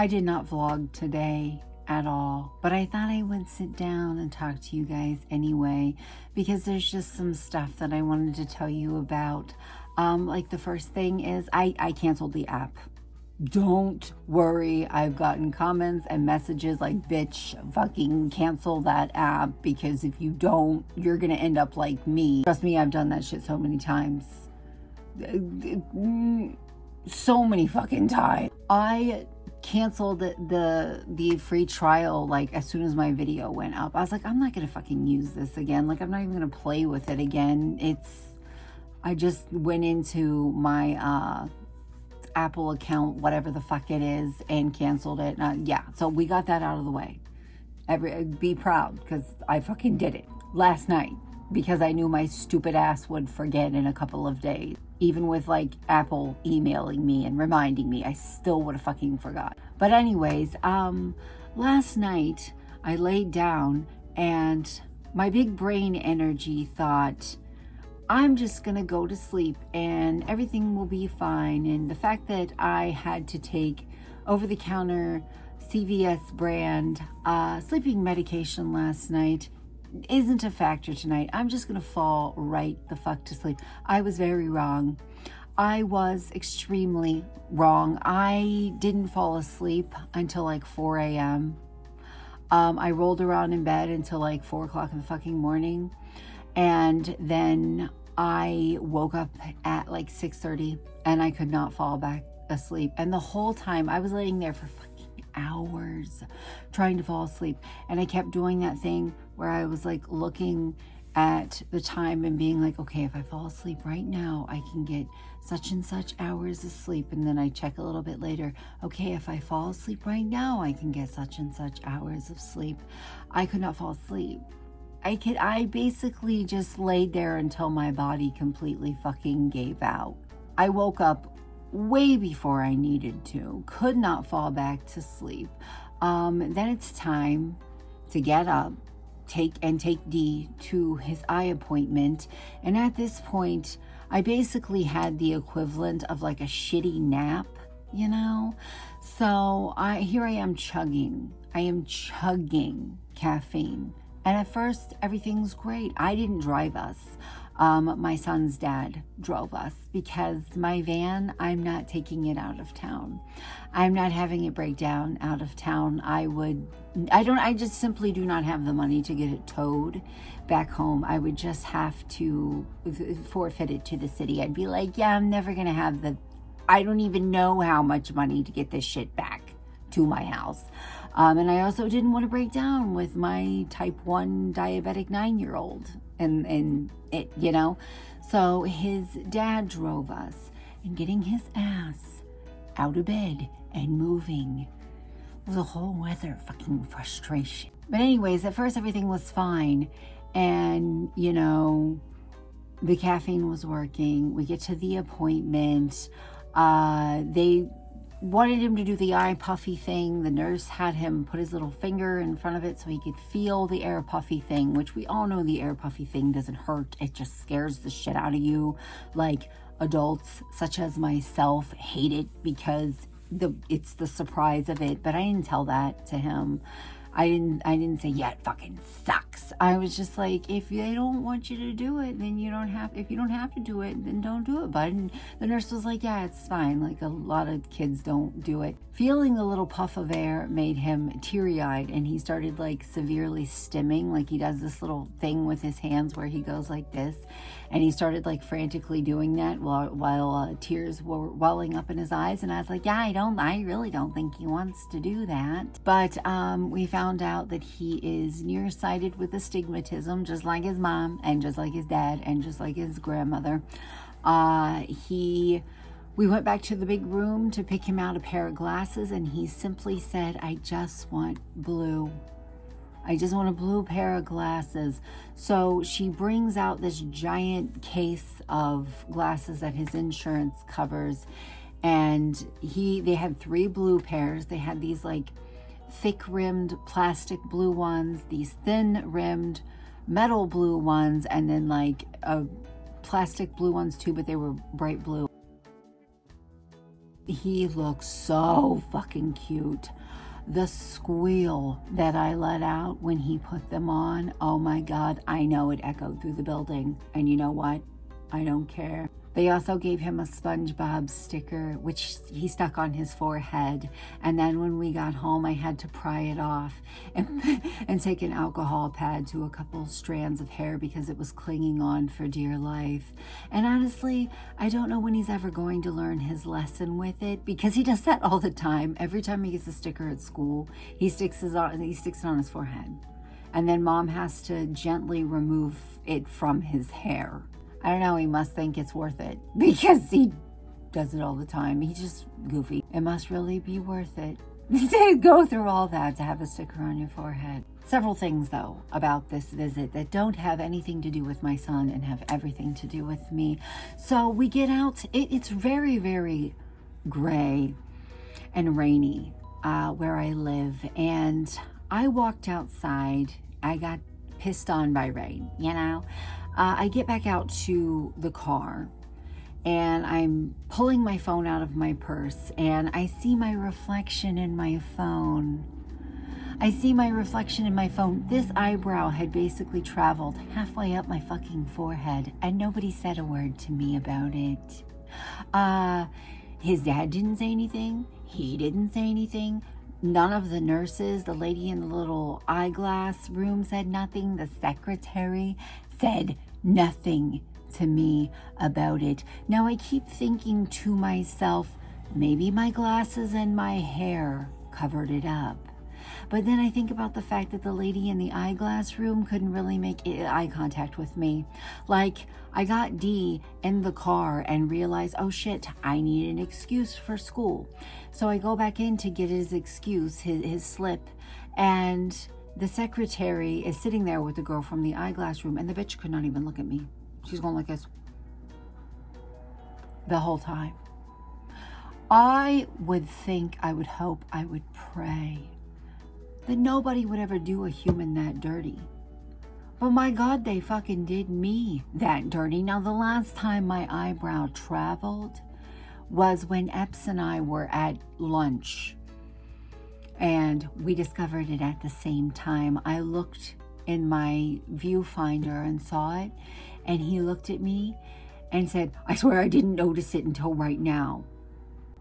I did not vlog today at all, but I thought I would sit down and talk to you guys anyway, because there's just some stuff that I wanted to tell you about. Like the first thing is I canceled the app. Don't worry, I've gotten comments and messages like, bitch, fucking cancel that app, because if you don't, you're gonna end up like me. Trust me, I've done that shit so many times. So many fucking times. I canceled the free trial like as soon as my video went up. I was like, I'm not gonna fucking use this again. Like, I'm not even gonna play with it again. I just went into my Apple account, whatever the fuck it is, and canceled it. Yeah, so we got that out of the way. Be proud, because I fucking did it last night, because I knew my stupid ass would forget in a couple of days. Even with like Apple emailing me and reminding me, I still would have fucking forgot. But anyways, last night I laid down and my big brain energy thought, I'm just gonna go to sleep and everything will be fine. And the fact that I had to take over-the-counter CVS brand sleeping medication last night isn't a factor tonight. I'm just gonna fall right the fuck to sleep. I was very wrong. I was extremely wrong. I didn't fall asleep until like 4 a.m. I rolled around in bed until like 4 o'clock in the fucking morning. And then I woke up at like 6:30 and I could not fall back asleep. And the whole time I was laying there for fucking hours trying to fall asleep. And I kept doing that thing where I was like looking at the time and being like, okay, if I fall asleep right now, I can get such and such hours of sleep. And then I check a little bit later, okay, if I fall asleep right now, I can get such and such hours of sleep. I could not fall asleep. I basically just laid there until my body completely fucking gave out. I woke up way before I needed to, could not fall back to sleep. Then it's time to get up, take D to his eye appointment. And at this point, I basically had the equivalent of like a shitty nap, you know? So here I am chugging. I am chugging caffeine. And at first, everything's great. I didn't drive us. My son's dad drove us, because my van, I'm not taking it out of town. I'm not having it break down out of town. I just simply do not have the money to get it towed back home. I would just have to forfeit it to the city. I'd be like, yeah, I'm never going to have I don't even know how much money to get this shit back to my house. And I also didn't want to break down with my type 1 diabetic 9-year-old and it, you know. So his dad drove us, and getting his ass out of bed and moving was a whole other fucking frustration. But anyways, at first everything was fine. And, you know, the caffeine was working. We get to the appointment. They wanted him to do the eye puffy thing. The nurse had him put his little finger in front of it so he could feel the air puffy thing, which we all know the air puffy thing doesn't hurt. It just scares the shit out of you. Like, adults such as myself hate it because it's the surprise of it. But I didn't tell that to him. I didn't say, yeah, it fucking sucks. I was just like, if they don't want you to do it, then you don't have, if you don't have to do it, then don't do it, bud. And the nurse was like, yeah, it's fine. Like, a lot of kids don't do it. Feeling the little puff of air made him teary-eyed, and he started like severely stimming. Like, he does this little thing with his hands where he goes like this. And he started like frantically doing that while tears were welling up in his eyes. And I was like, yeah, I really don't think he wants to do that. But we found out that he is nearsighted with astigmatism, just like his mom and just like his dad and just like his grandmother. We went back to the big room to pick him out a pair of glasses, and he simply said, I just want blue. I just want a blue pair of glasses. So she brings out this giant case of glasses that his insurance covers. And they had 3 blue pairs. They had these like thick-rimmed plastic blue ones, these thin-rimmed metal blue ones, and then like plastic blue ones too, but they were bright blue. he looks so fucking cute. The squeal that I let out when he put them on, oh my God, I know it echoed through the building. And you know what? I don't care. They also gave him a SpongeBob sticker, which he stuck on his forehead. And then when we got home, I had to pry it off and take an alcohol pad to a couple strands of hair because it was clinging on for dear life. And honestly, I don't know when he's ever going to learn his lesson with it, because he does that all the time. Every time he gets a sticker at school, he sticks it on his forehead. And then mom has to gently remove it from his hair. I don't know, he must think it's worth it because he does it all the time. He's just goofy. It must really be worth it to go through all that to have a sticker on your forehead. Several things, though, about this visit that don't have anything to do with my son and have everything to do with me. So we get out. It's very, very gray and rainy where I live. And I walked outside. I got pissed on by rain, you know? I get back out to the car and I'm pulling my phone out of my purse and I see my reflection in my phone. This eyebrow had basically traveled halfway up my fucking forehead and nobody said a word to me about it. His dad didn't say anything. He didn't say anything. None of the nurses, the lady in the little eyeglass room said nothing. The secretary said nothing to me about it. Now I keep thinking to myself, maybe my glasses and my hair covered it up. But then I think about the fact that the lady in the eyeglass room couldn't really make eye contact with me. Like, I got D in the car and realized, oh shit, I need an excuse for school. So I go back in to get his excuse, his slip, and the secretary is sitting there with the girl from the eyeglass room, and the bitch could not even look at me. She's going like this the whole time. I would think, I would hope, I would pray that nobody would ever do a human that dirty. But my God, they fucking did me that dirty. Now, the last time my eyebrow traveled was when Epps and I were at lunch. And we discovered it at the same time. I looked in my viewfinder and saw it. And he looked at me and said, I swear I didn't notice it until right now.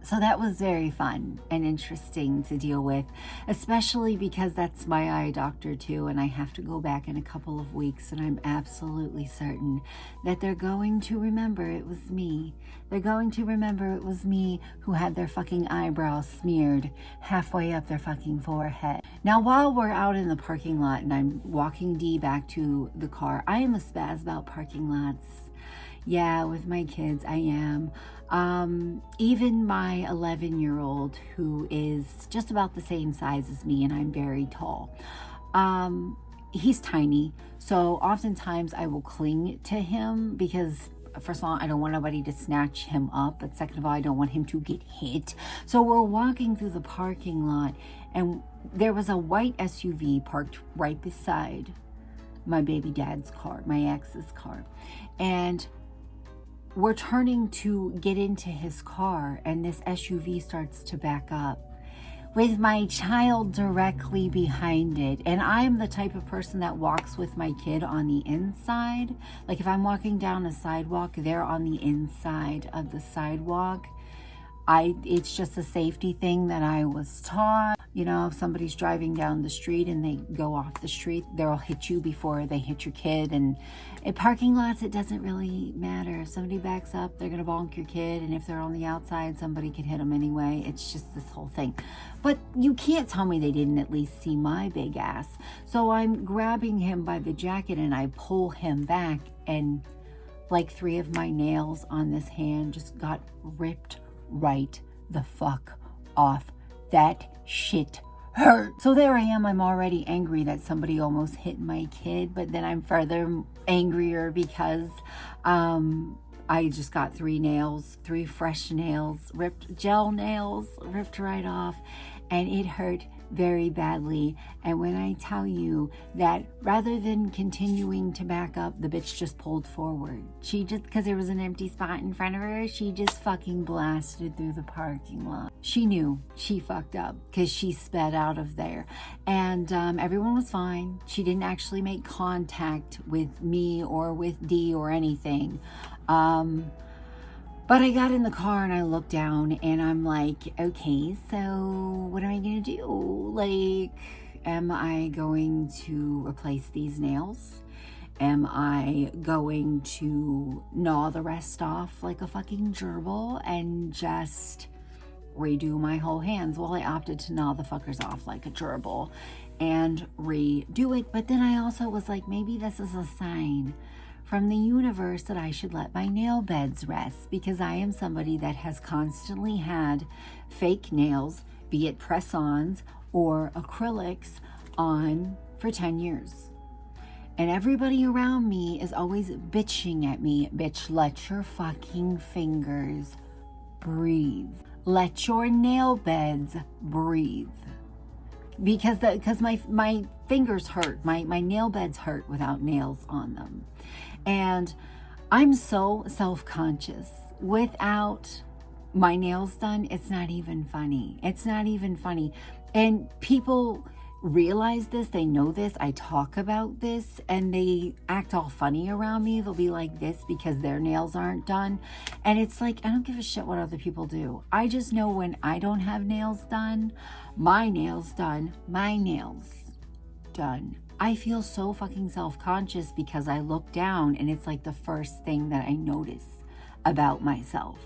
So that was very fun and interesting to deal with, especially because that's my eye doctor too, and I have to go back in a couple of weeks, and I'm absolutely certain that they're going to remember it was me. They're going to remember it was me who had their fucking eyebrows smeared halfway up their fucking forehead. Now, while we're out in the parking lot and I'm walking Dee back to the car, I am a spaz about parking lots. Yeah, with my kids, I am. Even my 11-year-old, who is just about the same size as me, and I'm very tall, he's tiny. So oftentimes I will cling to him because, first of all, I don't want nobody to snatch him up. But second of all, I don't want him to get hit. So we're walking through the parking lot, and there was a white SUV parked right beside my baby dad's car, my ex's car. And we're turning to get into his car, and this SUV starts to back up with my child directly behind it. And I'm the type of person that walks with my kid on the inside. Like if I'm walking down a sidewalk, they're on the inside of the sidewalk. It's just a safety thing that I was taught. You know, if somebody's driving down the street and they go off the street, they'll hit you before they hit your kid. And in parking lots, it doesn't really matter. If somebody backs up, they're going to bonk your kid. And if they're on the outside, somebody can hit them anyway. It's just this whole thing. But you can't tell me they didn't at least see my big ass. So I'm grabbing him by the jacket and I pull him back. And like 3 of my nails on this hand just got ripped right the fuck off. That shit hurt. So there I am. I'm already angry that somebody almost hit my kid, but then I'm further angrier because I just got 3 fresh nails, ripped gel nails, ripped right off, and it hurt very badly. And when I tell you that rather than continuing to back up, the bitch just pulled forward. She just, because there was an empty spot in front of her, she just fucking blasted through the parking lot. She knew she fucked up because she sped out of there. And everyone was fine. She didn't actually make contact with me or with D or anything. But I got in the car and I looked down and I'm like, okay, so what am I going to do? Like, am I going to replace these nails? Am I going to gnaw the rest off like a fucking gerbil and just redo my whole hands? Well, I opted to gnaw the fuckers off like a gerbil and redo it. But then I also was like, maybe this is a sign from the universe that I should let my nail beds rest, because I am somebody that has constantly had fake nails, be it press-ons or acrylics, on for 10 years. And everybody around me is always bitching at me, bitch, let your fucking fingers breathe. Let your nail beds breathe. Because my fingers hurt, my nail beds hurt without nails on them. And I'm so self-conscious. Without my nails done, it's not even funny. It's not even funny. And people realize this, they know this, I talk about this, and they act all funny around me. They'll be like this because their nails aren't done. And it's like, I don't give a shit what other people do. I just know when I don't have nails done, my nails done, my nails done, I feel so fucking self-conscious because I look down and it's like the first thing that I notice about myself,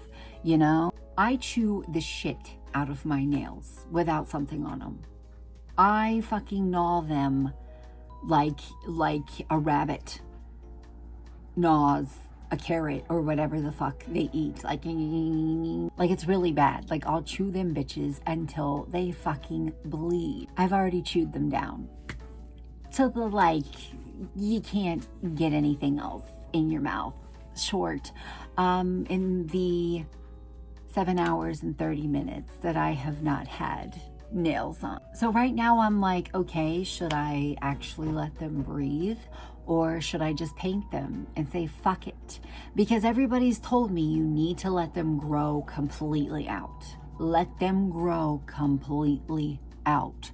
you know? I chew the shit out of my nails without something on them. I fucking gnaw them like a rabbit gnaws a carrot or whatever the fuck they eat. Like it's really bad. Like, I'll chew them bitches until they fucking bleed. I've already chewed them down. So you can't get anything else in your mouth short in the 7 hours and 30 minutes that I have not had nails on. So right now I'm like, okay, should I actually let them breathe, or should I just paint them and say fuck it? Because everybody's told me you need to let them grow completely out. Let them grow completely out.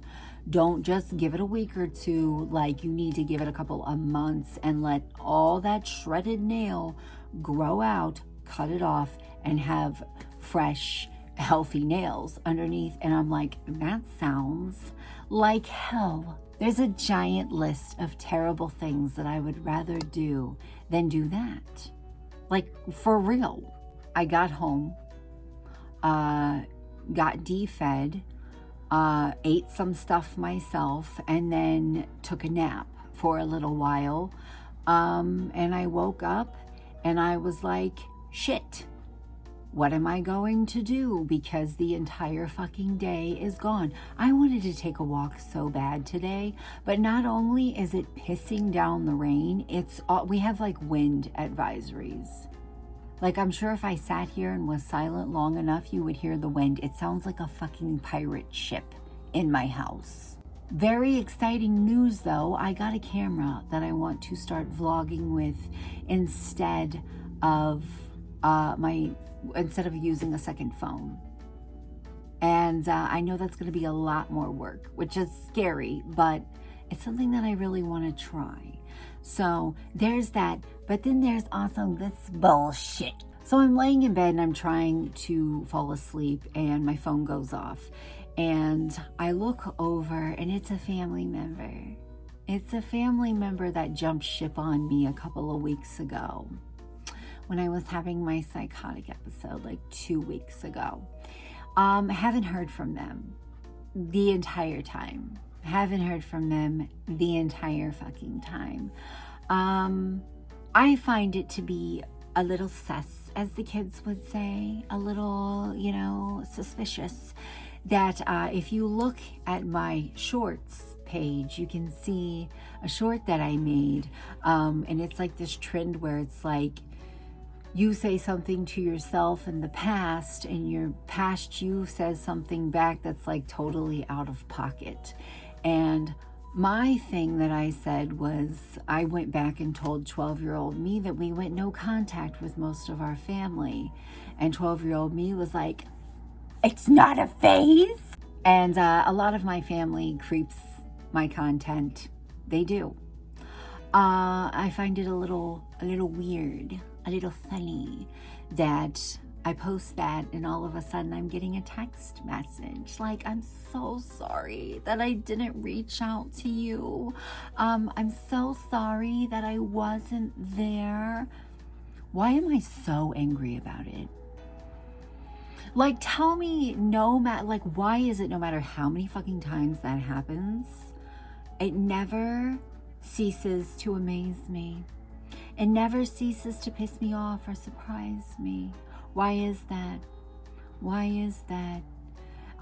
Don't just give it a week or two. Like, you need to give it a couple of months and let all that shredded nail grow out, cut it off, and have fresh, healthy nails underneath. And I'm like, that sounds like hell. There's a giant list of terrible things that I would rather do than do that. Like, for real. I got home, got de-fed, ate some stuff myself, and then took a nap for a little while. And I woke up and I was like, shit, what am I going to do? Because the entire fucking day is gone. I wanted to take a walk so bad today, but not only is it pissing down the rain, we have like wind advisories. Like, I'm sure if I sat here and was silent long enough, you would hear the wind. It sounds like a fucking pirate ship in my house. Very exciting news though. I got a camera that I want to start vlogging with instead of using a second phone. And I know that's going to be a lot more work, which is scary, but it's something that I really want to try. So there's that. But then there's also this bullshit. So I'm laying in bed and I'm trying to fall asleep and my phone goes off. And I look over and it's a family member. It's a family member that jumped ship on me a couple of weeks ago when I was having my psychotic episode, like 2 weeks ago. Haven't heard from them the entire time. Haven't heard from them the entire fucking time. I find it to be a little sus, as the kids would say, a little, suspicious, that if you look at my shorts page, you can see a short that I made, and it's like this trend where it's like you say something to yourself in the past, and your past you says something back that's like totally out of pocket. And my thing that I said was, I went back and told 12-year-old me that we went no contact with most of our family. And 12-year-old me was like, it's not a phase. And a lot of my family creeps my content. They do. I find it a little weird, a little funny that I post that and all of a sudden I'm getting a text message like, I'm so sorry that I didn't reach out to you. I'm so sorry that I wasn't there. Why am I so angry about it? Like, tell me, why is it no matter how many fucking times that happens, it never ceases to amaze me. It never ceases to piss me off or surprise me. Why is that? Why is that?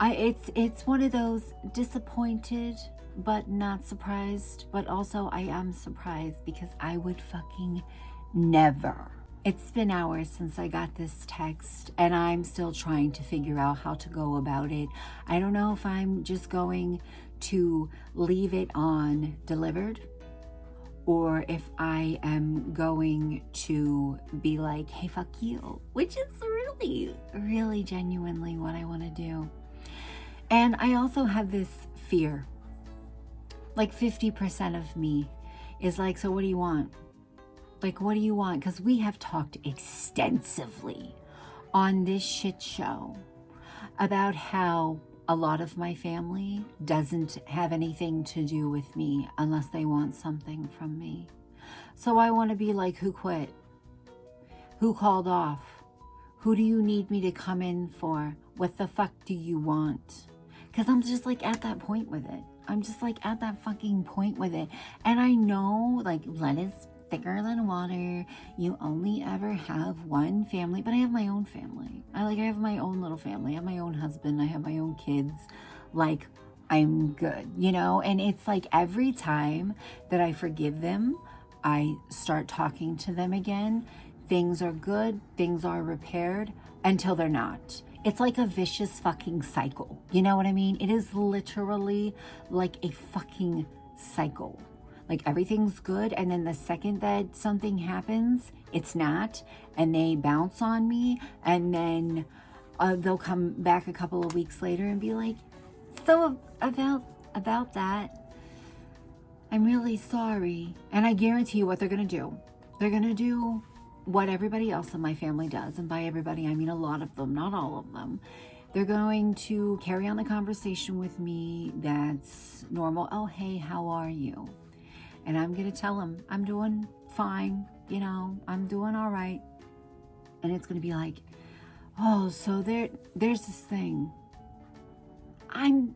It's one of those disappointed but not surprised, but also I am surprised because I would fucking never. It's been hours since I got this text and I'm still trying to figure out how to go about it. I don't know if I'm just going to leave it on delivered, or if I am going to be like, hey, fuck you, which is really, really genuinely what I want to do. And I also have this fear. Like 50% of me is like, so what do you want? Like, what do you want? Because we have talked extensively on this shit show about how a lot of my family doesn't have anything to do with me unless they want something from me. So I want to be like, who quit? Who called off? Who do you need me to come in for? What the fuck do you want? Because I'm just like at that point with it. I'm just like at that fucking point with it. And I know, like, blood is thicker than water. You only ever have one family, but I have my own family. I have my own little family. I have my own husband. I have my own kids. Like, I'm good, you know? And it's like every time that I forgive them, I start talking to them again. Things are good. Things are repaired until they're not. It's like a vicious fucking cycle. You know what I mean? It is literally like a fucking cycle. Like everything's good, and then the second that something happens, it's not, and they bounce on me, and then they'll come back a couple of weeks later and be like, so about that, I'm really sorry. And I guarantee you what they're gonna do. They're gonna do what everybody else in my family does, and by everybody I mean a lot of them, not all of them. They're going to carry on the conversation with me that's normal. Oh, hey, how are you? And I'm going to tell them I'm doing fine, you know, I'm doing all right. And it's going to be like, oh, so there's this thing. I'm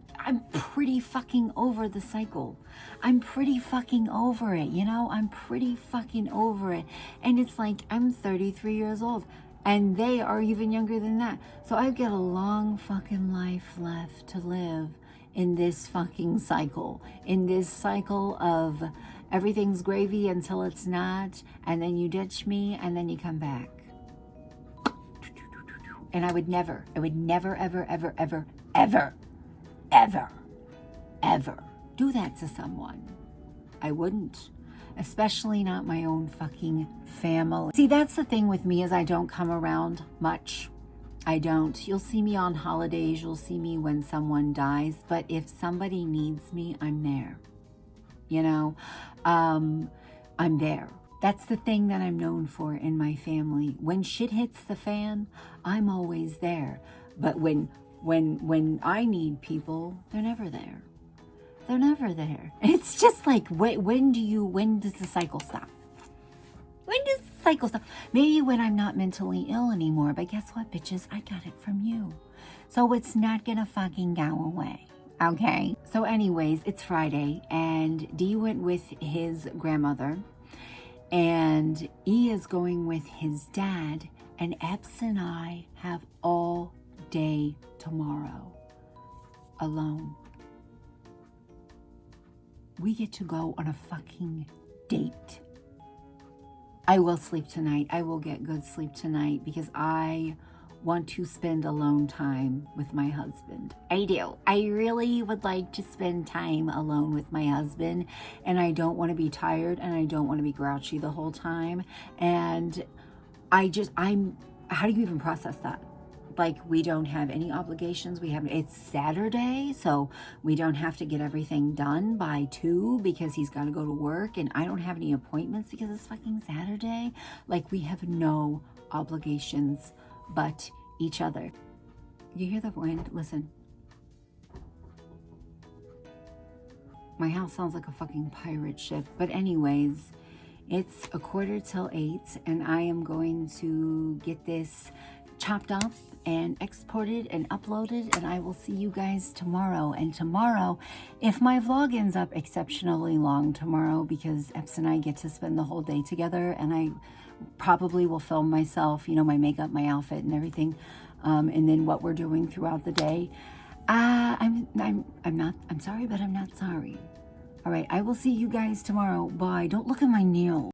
pretty fucking over the cycle. I'm pretty fucking over it, you know? I'm pretty fucking over it. And it's like, I'm 33 years old. And they are even younger than that. So I've got a long fucking life left to live in this fucking cycle. In this cycle of everything's gravy until it's not, and then you ditch me, and then you come back. And I would never, ever do that to someone. I wouldn't. Especially not my own fucking family. See, that's the thing with me, is I don't come around much. I don't. You'll see me on holidays. You'll see me when someone dies. But if somebody needs me, I'm there. You know, I'm there. That's the thing that I'm known for in my family. When shit hits the fan, I'm always there. But when I need people, they're never there. They're never there. It's just like, when does the cycle stop? When does the cycle stop? Maybe when I'm not mentally ill anymore, but guess what, bitches? I got it from you. So it's not gonna fucking go away, okay? So anyways, it's Friday, and D went with his grandmother, and E is going with his dad, and Epps and I have all day tomorrow alone. We get to go on a fucking date. I will sleep tonight. I will get good sleep tonight because I want to spend alone time with my husband. I do. I really would like to spend time alone with my husband, and I don't want to be tired, and I don't want to be grouchy the whole time. And how do you even process that? Like, we don't have any obligations. It's Saturday, so we don't have to get everything done by 2 because he's got to go to work, and I don't have any appointments because it's fucking Saturday. Like, we have no obligations but each other. You hear the wind? Listen. My house sounds like a fucking pirate ship. But anyways, it's 7:45, and I am going to get this chopped up and exported and uploaded, and I will see you guys tomorrow. And tomorrow, if my vlog ends up exceptionally long tomorrow, because Epps and I get to spend the whole day together, and I probably will film myself, you know, my makeup, my outfit and everything, and then what we're doing throughout the day. I'm sorry, but I'm not sorry. All right, I will see you guys tomorrow. Bye. Don't look at my nails.